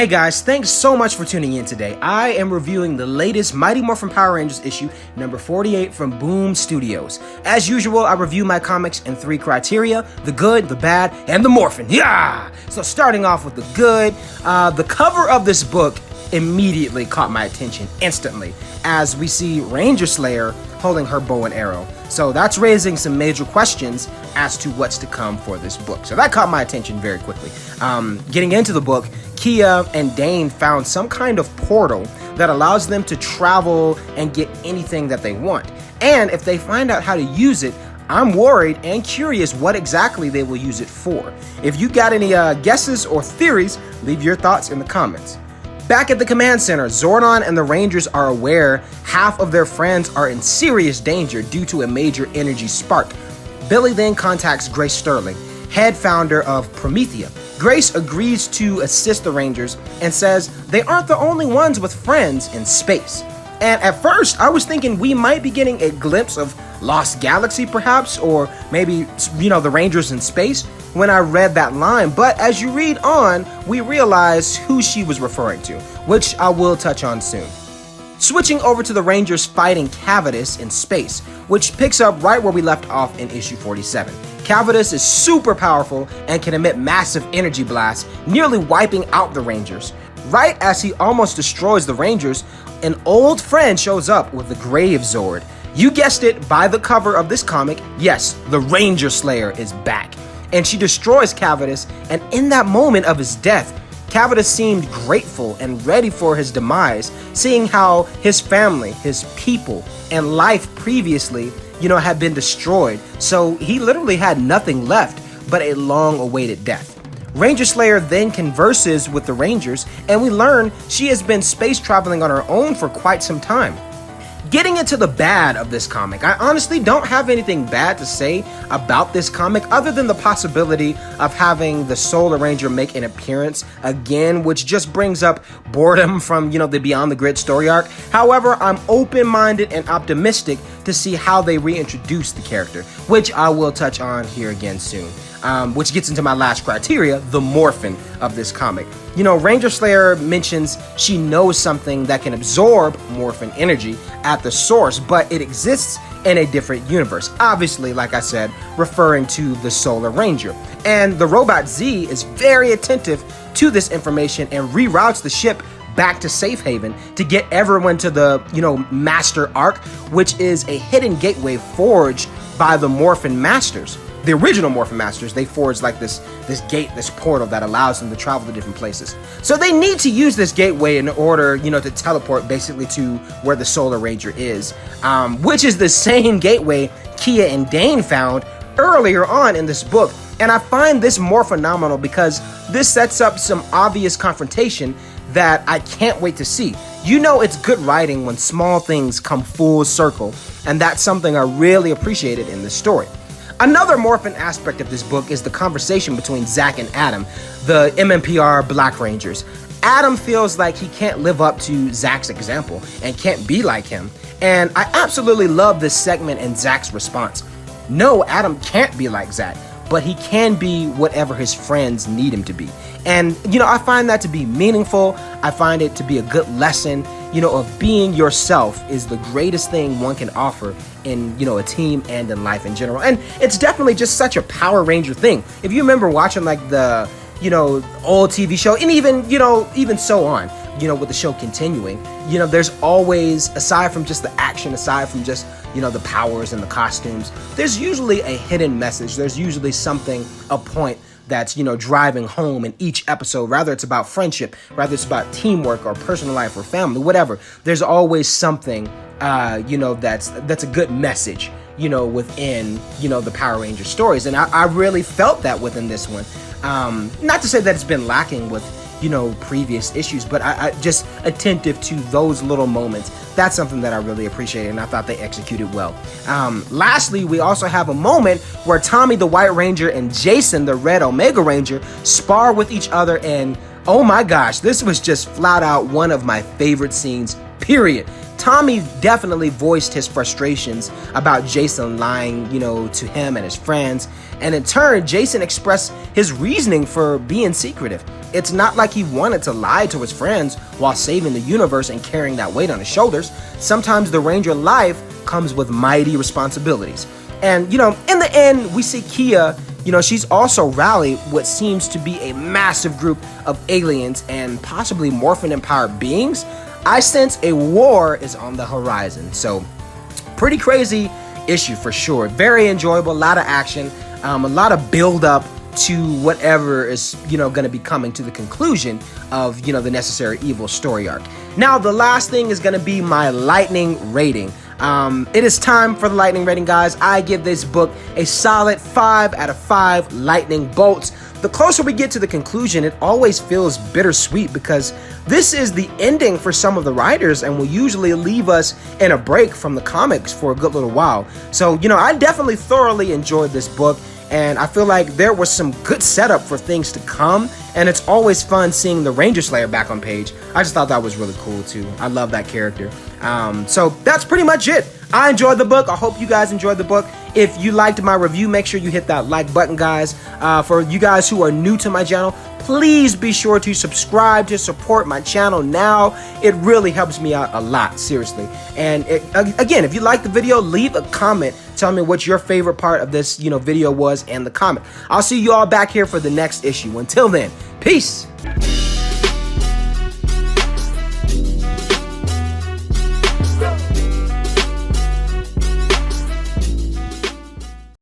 Hey guys, thanks so much for tuning in today. I am reviewing the latest Mighty Morphin Power Rangers issue, number 48 from Boom Studios. As usual, I review my comics in 3 criteria: the good, the bad, and the Morphin. Yeah! So starting off with the good, the cover of this book immediately caught my attention instantly, as we see Ranger Slayer holding her bow and arrow. So that's raising some major questions as to what's to come for this book. So that caught my attention very quickly. Getting into the book, Kia and Dane found some kind of portal that allows them to travel and get anything that they want. And if they find out how to use it, I'm worried and curious what exactly they will use it for. If you got any guesses or theories, leave your thoughts in the comments. Back at the command center, Zordon and the Rangers are aware half of their friends are in serious danger due to a major energy spark. Billy then contacts Grace Sterling, head founder of Promethea. Grace agrees to assist the Rangers and says they aren't the only ones with friends in space. And at first, I was thinking we might be getting a glimpse of Lost Galaxy perhaps, or maybe, the Rangers in space when I read that line. But as you read on, we realize who she was referring to, which I will touch on soon. Switching over to the Rangers fighting Cavitus in space, which picks up right where we left off in issue 47. Cavitus is super powerful and can emit massive energy blasts, nearly wiping out the Rangers. Right as he almost destroys the Rangers, an old friend shows up with the Grave Zord. You guessed it, by the cover of this comic, yes, the Ranger Slayer is back. And she destroys Cavitus, and in that moment of his death, Cavitus seemed grateful and ready for his demise, seeing how his family, his people, and life previously, had been destroyed. So he literally had nothing left but a long-awaited death. Ranger Slayer then converses with the Rangers, and we learn she has been space traveling on her own for quite some time. Getting into the bad of this comic, I honestly don't have anything bad to say about this comic other than the possibility of having the Solar Ranger make an appearance again, which just brings up boredom from, the Beyond the Grid story arc. However, I'm open-minded and optimistic to see how they reintroduce the character, which I will touch on here again soon. Which gets into my last criteria, the Morphin of this comic. Ranger Slayer mentions she knows something that can absorb Morphin energy at the source, but it exists in a different universe. Obviously, like I said, referring to the Solar Ranger. And the robot Z is very attentive to this information and reroutes the ship back to Safe Haven to get everyone to the, Master Arc, which is a hidden gateway forged by the Morphin Masters. The original Morphin Masters, they forged like this gate, this portal that allows them to travel to different places. So they need to use this gateway in order, to teleport basically to where the Solar Ranger is, which is the same gateway Kia and Dane found earlier on in this book. And I find this more phenomenal because this sets up some obvious confrontation that I can't wait to see. It's good writing when small things come full circle, and that's something I really appreciated in this story. Another Morphin aspect of this book is the conversation between Zack and Adam, the MMPR Black Rangers. Adam feels like he can't live up to Zack's example and can't be like him. And I absolutely love this segment and Zack's response. No, Adam can't be like Zack, but he can be whatever his friends need him to be. And, I find that to be meaningful. I find it to be a good lesson, of being yourself is the greatest thing one can offer in, a team and in life in general. And it's definitely just such a Power Ranger thing. If you remember watching like the, old TV show, and even so on, with the show continuing, there's always, aside from just the action, aside from just, the powers and the costumes, there's usually a hidden message. There's usually something, a point that's, driving home in each episode, rather it's about friendship, rather it's about teamwork or personal life or family, whatever. There's always something, that's a good message, within, the Power Ranger stories. And I really felt that within this one. Not to say that it's been lacking with, previous issues, but I just attentive to those little moments. That's something that I really appreciated, and I thought they executed well. Lastly, we also have a moment where Tommy the White Ranger and Jason the Red Omega Ranger spar with each other, and oh my gosh, this was just flat out one of my favorite scenes, period. Tommy definitely voiced his frustrations about Jason lying, to him and his friends. And in turn, Jason expressed his reasoning for being secretive. It's not like he wanted to lie to his friends while saving the universe and carrying that weight on his shoulders. Sometimes the Ranger life comes with mighty responsibilities. And, in the end, we see Kia, she's also rallied what seems to be a massive group of aliens and possibly Morphin-empowered beings. I sense a war is on the horizon. So, pretty crazy issue for sure. Very enjoyable, a lot of action, a lot of build-up to whatever is, going to be coming to the conclusion of, the Necessary Evil story arc. Now, the last thing is going to be my lightning rating. It is time for the lightning rating, guys. I give this book a solid 5 out of 5 lightning bolts. The closer we get to the conclusion, it always feels bittersweet because this is the ending for some of the writers and will usually leave us in a break from the comics for a good little while. So, I definitely thoroughly enjoyed this book. And I feel like there was some good setup for things to come. And it's always fun seeing the Ranger Slayer back on page. I just thought that was really cool too. I love that character. So that's pretty much it. I enjoyed the book. I hope you guys enjoyed the book. If you liked my review, make sure you hit that like button, guys. For you guys who are new to my channel, please be sure to subscribe to support my channel now. It really helps me out a lot, seriously. And again, if you liked the video, leave a comment. Tell me what your favorite part of this, video was in the comment. I'll see you all back here for the next issue. Until then, peace.